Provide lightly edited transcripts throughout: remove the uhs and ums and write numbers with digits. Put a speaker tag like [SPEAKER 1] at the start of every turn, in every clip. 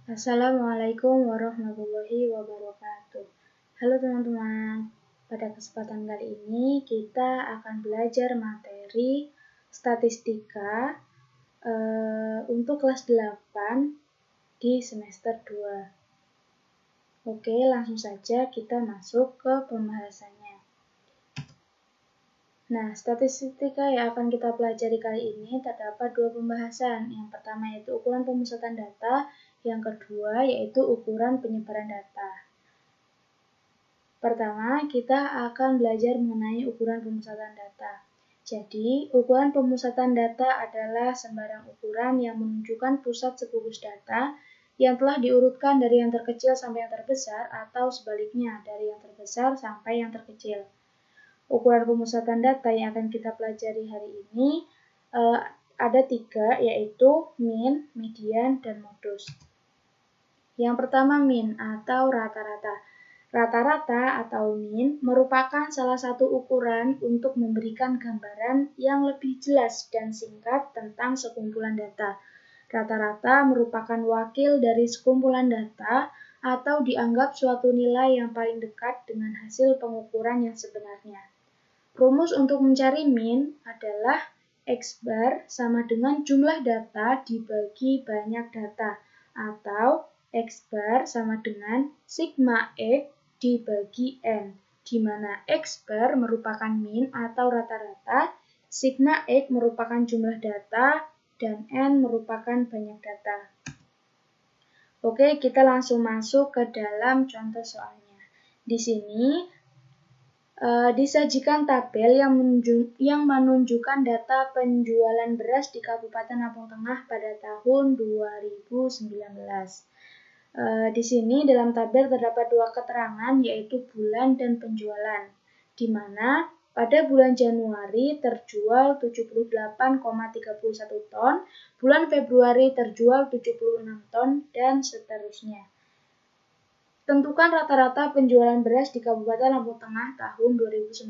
[SPEAKER 1] Assalamualaikum warahmatullahi wabarakatuh. Halo teman-teman, pada kesempatan kali ini kita akan belajar materi statistika untuk kelas 8 di semester 2. Oke, langsung saja kita masuk ke pembahasannya. Nah, statistika yang akan kita pelajari kali ini terdapat dua pembahasan. Yang pertama yaitu ukuran pemusatan data, yang kedua yaitu ukuran penyebaran data. Pertama, kita akan belajar mengenai ukuran pemusatan data. Jadi, ukuran pemusatan data adalah sembarang ukuran yang menunjukkan pusat segugus data yang telah diurutkan dari yang terkecil sampai yang terbesar atau sebaliknya dari yang terbesar sampai yang terkecil. Ukuran pemusatan data yang akan kita pelajari hari ini ada 3, yaitu min, median, dan modus. Yang pertama min atau rata-rata. Rata-rata atau min merupakan salah satu ukuran untuk memberikan gambaran yang lebih jelas dan singkat tentang sekumpulan data. Rata-rata merupakan wakil dari sekumpulan data atau dianggap suatu nilai yang paling dekat dengan hasil pengukuran yang sebenarnya. Rumus untuk mencari min adalah X bar sama dengan jumlah data dibagi banyak data, atau X bar sama dengan sigma X dibagi N, di mana X bar merupakan min atau rata-rata, sigma X merupakan jumlah data, dan N merupakan banyak data. Oke, kita langsung masuk ke dalam contoh soalnya. Di sini disajikan tabel yang menunjukkan data penjualan beras di Kabupaten Lampung Tengah pada tahun 2019. Di sini dalam tabel terdapat dua keterangan, yaitu bulan dan penjualan, di mana pada bulan Januari terjual 78,31 ton, bulan Februari terjual 76 ton, dan seterusnya. Tentukan rata-rata penjualan beras di Kabupaten Lampung Tengah tahun 2019.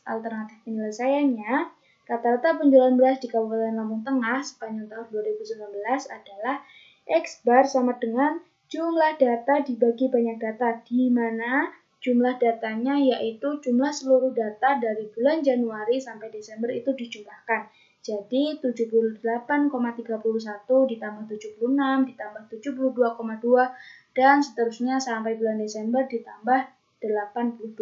[SPEAKER 1] Alternatif penyelesaiannya, rata-rata penjualan beras di Kabupaten Lampung Tengah sepanjang tahun 2019 adalah X bar sama dengan jumlah data dibagi banyak data, di mana jumlah datanya yaitu jumlah seluruh data dari bulan Januari sampai Desember itu dijumlahkan. Jadi 78,31 ditambah 76 ditambah 72,2 dan seterusnya sampai bulan Desember ditambah 82.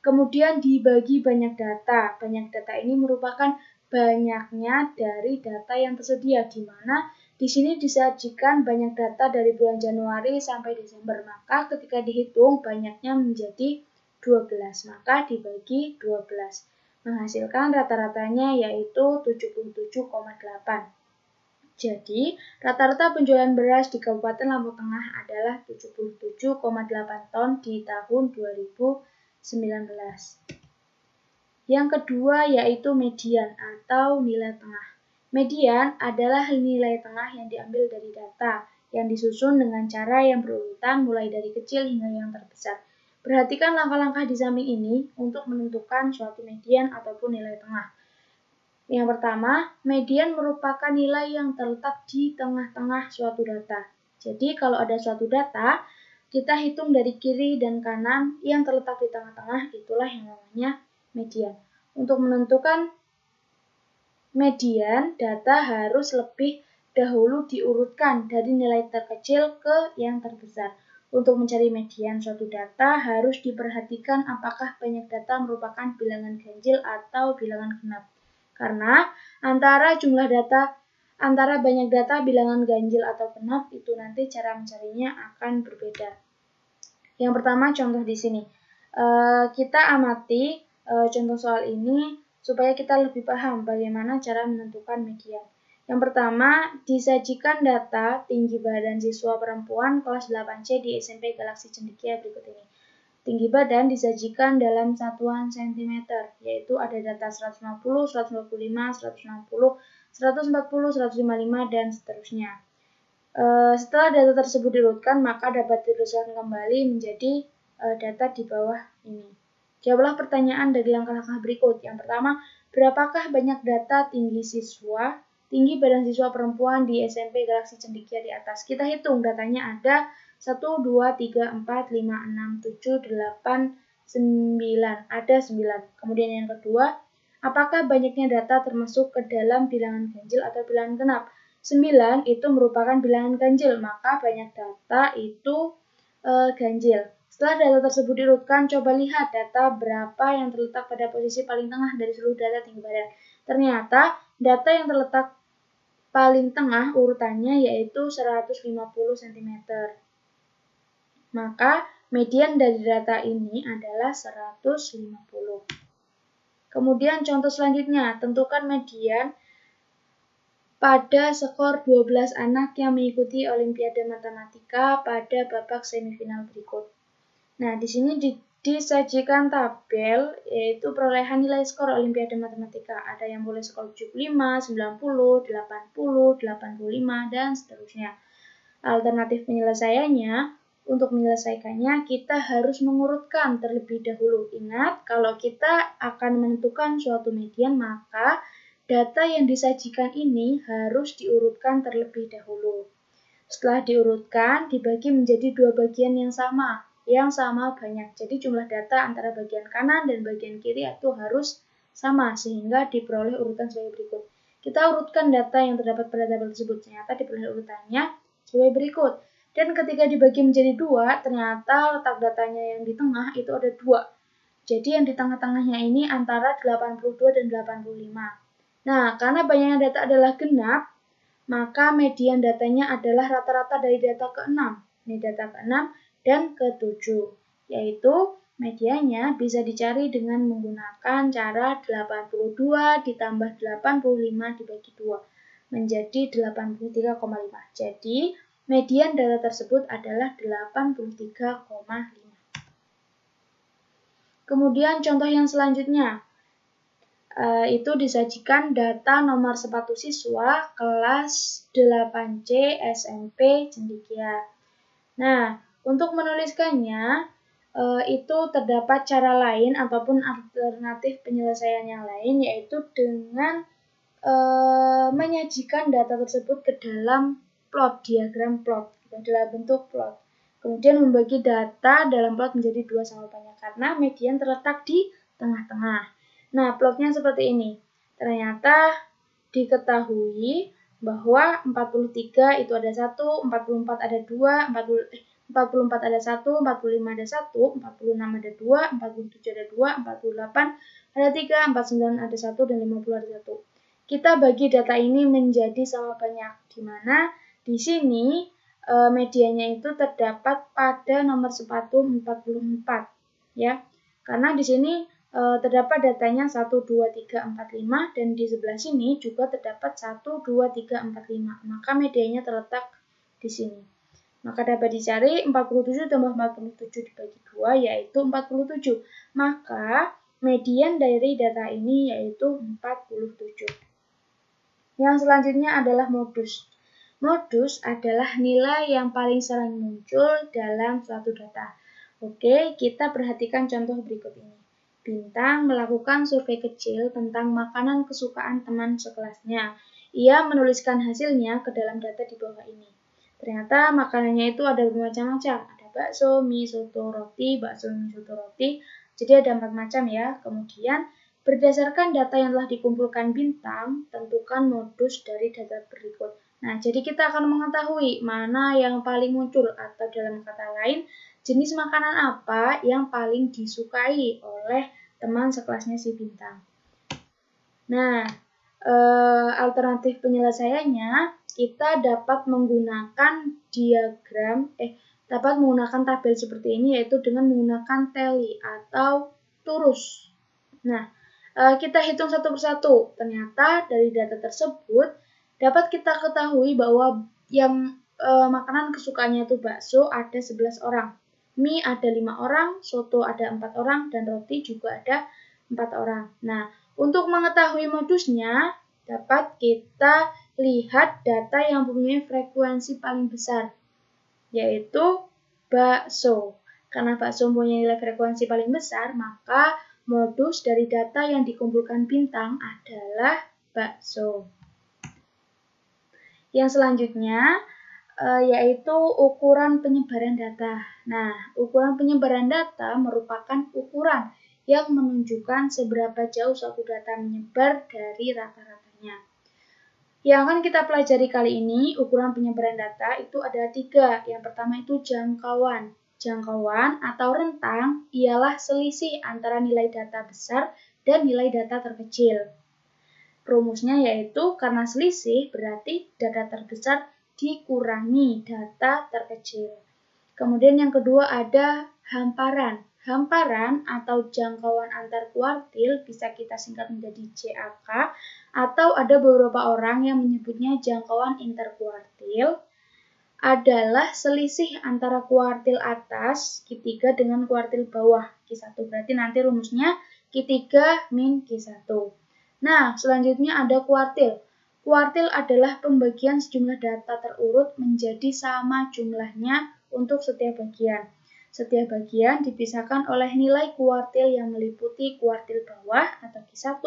[SPEAKER 1] Kemudian dibagi banyak data. Banyak data ini merupakan banyaknya dari data yang tersedia, di mana di sini disajikan banyak data dari bulan Januari sampai Desember. Maka ketika dihitung banyaknya menjadi 12, maka dibagi 12. Menghasilkan rata-ratanya yaitu 77,8. Jadi, rata-rata penjualan beras di Kabupaten Lampung Tengah adalah 77,8 ton di tahun 2019. Yang kedua yaitu median atau nilai tengah. Median adalah nilai tengah yang diambil dari data, yang disusun dengan cara yang berurutan mulai dari kecil hingga yang terbesar. Perhatikan langkah-langkah di samping ini untuk menentukan suatu median ataupun nilai tengah. Yang pertama, median merupakan nilai yang terletak di tengah-tengah suatu data. Jadi, kalau ada suatu data, kita hitung dari kiri dan kanan yang terletak di tengah-tengah, itulah yang namanya median. Untuk menentukan median, data harus lebih dahulu diurutkan dari nilai terkecil ke yang terbesar. Untuk mencari median suatu data, harus diperhatikan apakah banyak data merupakan bilangan ganjil atau bilangan genap. Karena antara banyak data bilangan ganjil atau genap itu nanti cara mencarinya akan berbeda. Yang pertama contoh di sini. Kita amati contoh soal ini supaya kita lebih paham bagaimana cara menentukan median. Yang pertama, disajikan data tinggi badan siswa perempuan kelas 8C di SMP Galaksi Cendekia berikut ini. Tinggi badan disajikan dalam satuan cm, yaitu ada data 150, 125, 160, 140, 155, dan seterusnya. Setelah data tersebut diurutkan, maka dapat dirumuskan kembali menjadi data di bawah ini. Jawablah pertanyaan dari langkah-langkah berikut. Yang pertama, berapakah banyak data tinggi tinggi badan siswa perempuan di SMP Galaksi Cendekia di atas. Kita hitung datanya ada 1, 2, 3, 4, 5, 6, 7, 8, 9. Ada 9. Kemudian yang kedua, apakah banyaknya data termasuk ke dalam bilangan ganjil atau bilangan genap? 9 itu merupakan bilangan ganjil, maka banyak data itu ganjil. Setelah data tersebut diurutkan, coba lihat data berapa yang terletak pada posisi paling tengah dari seluruh data tinggi badan. Ternyata data yang terletak paling tengah urutannya yaitu 150 cm. Maka median dari data ini adalah 150. Kemudian contoh selanjutnya, tentukan median pada skor 12 anak yang mengikuti Olimpiade Matematika pada babak semifinal berikut. Nah, di sini disajikan tabel yaitu perolehan nilai skor Olimpiade Matematika. Ada yang boleh skor 75, 90, 80, 85, dan seterusnya. Alternatif penyelesaiannya, untuk menyelesaikannya kita harus mengurutkan terlebih dahulu. Ingat, kalau kita akan menentukan suatu median, maka data yang disajikan ini harus diurutkan terlebih dahulu. Setelah diurutkan, dibagi menjadi 2 bagian yang sama banyak. Jadi jumlah data antara bagian kanan dan bagian kiri itu harus sama, sehingga diperoleh urutan sebagai berikut. Kita urutkan data yang terdapat pada tabel tersebut, ternyata diperoleh urutannya sebagai berikut. Dan ketika dibagi menjadi 2, ternyata letak datanya yang di tengah itu ada 2. Jadi yang di tengah-tengahnya ini antara 82 dan 85. Nah, karena banyaknya data adalah genap, maka median datanya adalah rata-rata dari data ke-6. Ini data ke-6 dan ke-7, yaitu medianya bisa dicari dengan menggunakan cara 82 ditambah 85 dibagi 2, menjadi 83,5. Jadi, median data tersebut adalah 83,5. Kemudian contoh yang selanjutnya, itu disajikan data nomor sepatu siswa kelas 8C SMP Cendekia. Nah, untuk menuliskannya, itu terdapat cara lain ataupun alternatif penyelesaian yang lain, yaitu dengan menyajikan data tersebut ke dalam plot, diagram plot, dalam bentuk plot. Kemudian membagi data dalam plot menjadi 2 sama banyak, karena median terletak di tengah-tengah. Nah, plotnya seperti ini. Ternyata diketahui bahwa 43 itu ada 1, 44 ada 2, 44 ada 1, 45 ada 1, 46 ada 2, 47 ada 2, 48 ada 3, 49 ada 1, dan 50 ada 1. Kita bagi data ini menjadi sama banyak, di mana di sini medianya itu terdapat pada nomor sepatu 44, ya. Karena di sini terdapat datanya 1, 2, 3, 4, 5, dan di sebelah sini juga terdapat 1, 2, 3, 4, 5. Maka medianya terletak di sini. Maka dapat dicari 47 tambah 47 dibagi 2 yaitu 47. Maka median dari data ini yaitu 47. Yang selanjutnya adalah modus. Modus adalah nilai yang paling sering muncul dalam suatu data. Oke, kita perhatikan contoh berikut ini. Bintang melakukan survei kecil tentang makanan kesukaan teman sekelasnya. Ia menuliskan hasilnya ke dalam data di bawah ini. Ternyata makanannya itu ada bermacam-macam. Ada bakso, mie, soto, roti, bakso, mie, soto, roti. Jadi ada 4 macam ya. Kemudian berdasarkan data yang telah dikumpulkan Bintang, tentukan modus dari data berikut. Nah, jadi kita akan mengetahui mana yang paling muncul, atau dalam kata lain, jenis makanan apa yang paling disukai oleh teman sekelasnya si Bintang. Nah, alternatif penyelesaiannya, kita dapat menggunakan dapat menggunakan tabel seperti ini, yaitu dengan menggunakan tally atau turus. Nah, kita hitung satu persatu. Ternyata dari data tersebut dapat kita ketahui bahwa yang makanan kesukaannya itu bakso ada 11 orang. Mie ada 5 orang, soto ada 4 orang, dan roti juga ada 4 orang. Nah, untuk mengetahui modusnya, dapat kita lihat data yang mempunyai frekuensi paling besar, yaitu bakso. Karena bakso mempunyai nilai frekuensi paling besar, maka modus dari data yang dikumpulkan Bintang adalah bakso. Yang selanjutnya yaitu ukuran penyebaran data. Nah, ukuran penyebaran data merupakan ukuran yang menunjukkan seberapa jauh suatu data menyebar dari rata-ratanya. Yang akan kita pelajari kali ini, ukuran penyebaran data itu ada 3. Yang pertama itu jangkauan. Jangkauan atau rentang ialah selisih antara nilai data besar dan nilai data terkecil. Rumusnya yaitu karena selisih berarti data terbesar dikurangi data terkecil. Kemudian yang kedua ada hamparan. Hamparan atau jangkauan antar kuartil bisa kita singkat menjadi JAK, atau ada beberapa orang yang menyebutnya jangkauan interkuartil, adalah selisih antara kuartil atas Q3 dengan kuartil bawah Q1. Berarti nanti rumusnya Q3 min Q1. Nah, selanjutnya ada kuartil. Kuartil adalah pembagian sejumlah data terurut menjadi sama jumlahnya untuk setiap bagian. Setiap bagian dipisahkan oleh nilai kuartil yang meliputi kuartil bawah atau Q1,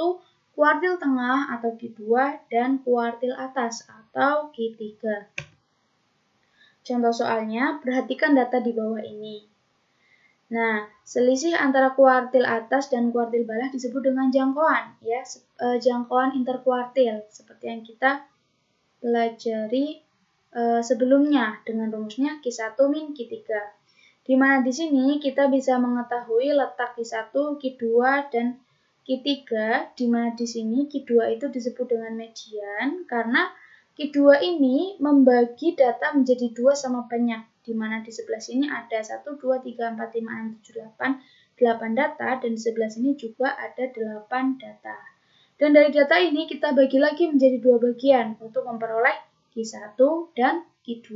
[SPEAKER 1] kuartil tengah atau Q2, dan kuartil atas atau Q3. Contoh soalnya, perhatikan data di bawah ini. Nah, selisih antara kuartil atas dan kuartil bawah disebut dengan jangkauan, ya, jangkauan interkuartil, seperti yang kita pelajari sebelumnya dengan rumusnya Q1 min Q3. Di mana di sini kita bisa mengetahui letak Q1, Q2, dan Q3, di mana di sini Q2 itu disebut dengan median karena Q2 ini membagi data menjadi 2 sama banyak, di mana di sebelah sini ada 1, 2, 3, 4, 5, 6, 7, 8 data, dan di sebelah sini juga ada 8 data. Dan dari data ini kita bagi lagi menjadi 2 bagian untuk memperoleh Q1 dan Q2.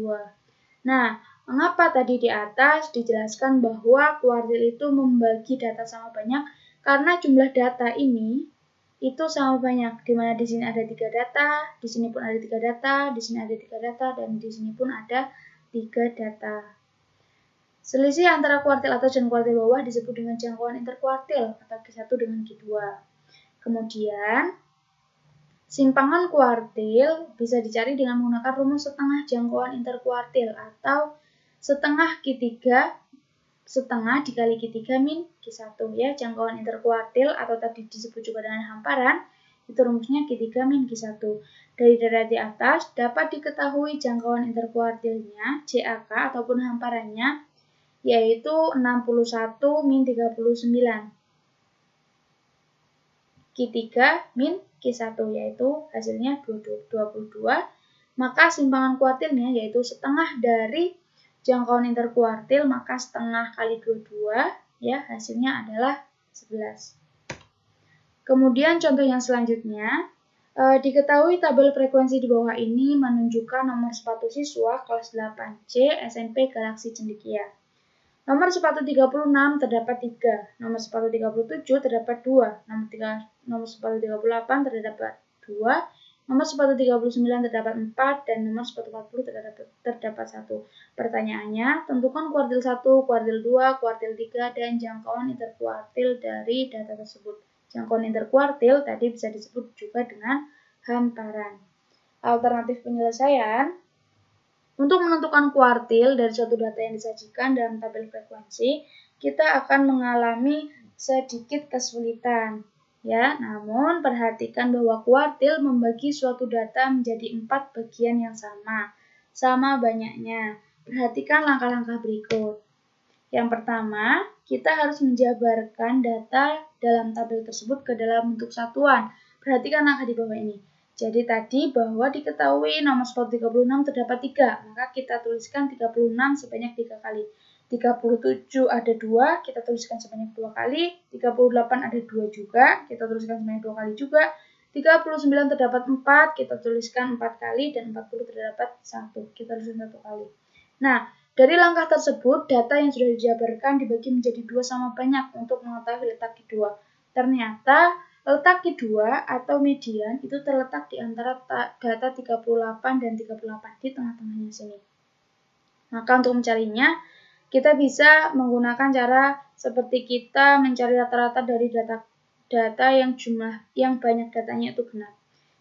[SPEAKER 1] Nah, mengapa tadi di atas dijelaskan bahwa kuartil itu membagi data sama banyak? Karena jumlah data ini itu sama banyak, di mana di sini ada 3 data, di sini pun ada 3 data, di sini ada 3 data, dan di sini pun ada 3 data. Selisih antara kuartil atas dan kuartil bawah disebut dengan jangkauan interkuartil atau Q1 dengan Q2. Kemudian, simpangan kuartil bisa dicari dengan menggunakan rumus setengah jangkauan interkuartil atau setengah Q3 setengah dikali Q3 min Q1, ya. Jangkauan interkuartil atau tadi disebut juga dengan hamparan, itu rumusnya Q3 min Q1. Dari data di atas dapat diketahui jangkauan interkuartilnya JAK ataupun hamparannya yaitu 61 min 39 Q3 min Q1, yaitu hasilnya 22. Maka simpangan kuartilnya yaitu setengah dari jangkauan interkuartil, maka setengah kali 22, ya, hasilnya adalah 11. Kemudian contoh yang selanjutnya, diketahui tabel frekuensi di bawah ini menunjukkan nomor sepatu siswa kelas 8C SMP Galaksi Cendekia. Nomor sepatu 36 terdapat 3, nomor sepatu 37 terdapat 2, nomor sepatu 38 terdapat 2, nomor sepatu 39 terdapat 4, dan nomor sepatu 40 terdapat 1. Pertanyaannya, tentukan kuartil 1, kuartil 2, kuartil 3, dan jangkauan interkuartil dari data tersebut. Jangkauan interkuartil tadi bisa disebut juga dengan hamparan. Alternatif penyelesaian, untuk menentukan kuartil dari suatu data yang disajikan dalam tabel frekuensi, kita akan mengalami sedikit kesulitan. Ya, namun perhatikan bahwa kuartil membagi suatu data menjadi 4 bagian yang sama banyaknya. Perhatikan langkah-langkah berikut. Yang pertama, kita harus menjabarkan data dalam tabel tersebut ke dalam bentuk satuan. Perhatikan langkah di bawah ini. Jadi tadi bahwa diketahui nomor sepatu 36 terdapat 3, maka kita tuliskan 36 sebanyak 3 kali. 37 ada 2, kita tuliskan sebanyak 2 kali. 38 ada 2 juga, kita tuliskan sebanyak 2 kali juga. 39 terdapat 4, kita tuliskan 4 kali, dan 40 terdapat 1, kita tuliskan 1 kali. Nah, dari langkah tersebut, data yang sudah dijabarkan dibagi menjadi 2 sama banyak untuk mengetahui letak Q2. Ternyata, letak Q2 atau median itu terletak di antara data 38 dan 38 di tengah-tengahnya sini. Maka untuk mencarinya, kita bisa menggunakan cara seperti kita mencari rata-rata dari data yang banyak datanya itu genap.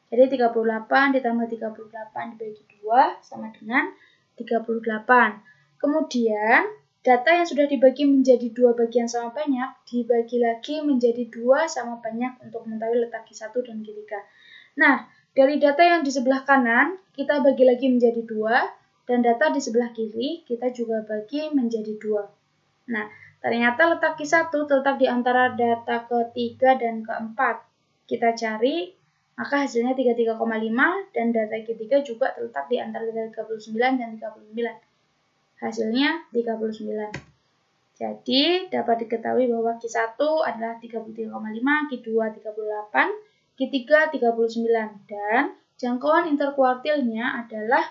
[SPEAKER 1] Jadi 38 ditambah 38 dibagi 2 sama dengan 38. Kemudian data yang sudah dibagi menjadi 2 bagian sama banyak dibagi lagi menjadi 2 sama banyak untuk mengetahui letak Q1 dan Q3. Nah, dari data yang di sebelah kanan kita bagi lagi menjadi 2 dan data di sebelah kiri kita juga bagi menjadi 2. Nah, ternyata letak Q1 terletak di antara data ketiga dan keempat. Kita cari, maka hasilnya 33,5 dan data ketiga juga terletak di antara 39 dan 39. Hasilnya 39. Jadi dapat diketahui bahwa Q1 adalah 33,5, Q2 38, Q3 39 dan jangkauan interkuartilnya adalah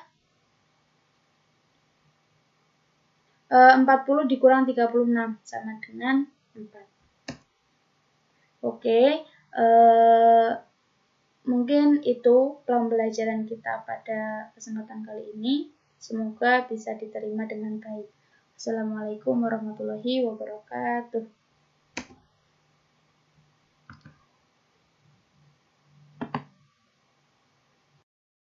[SPEAKER 1] 40 dikurang 36 sama dengan 4. Oke, mungkin itu pembelajaran kita pada kesempatan kali ini. Semoga bisa diterima dengan baik. Assalamualaikum warahmatullahi wabarakatuh.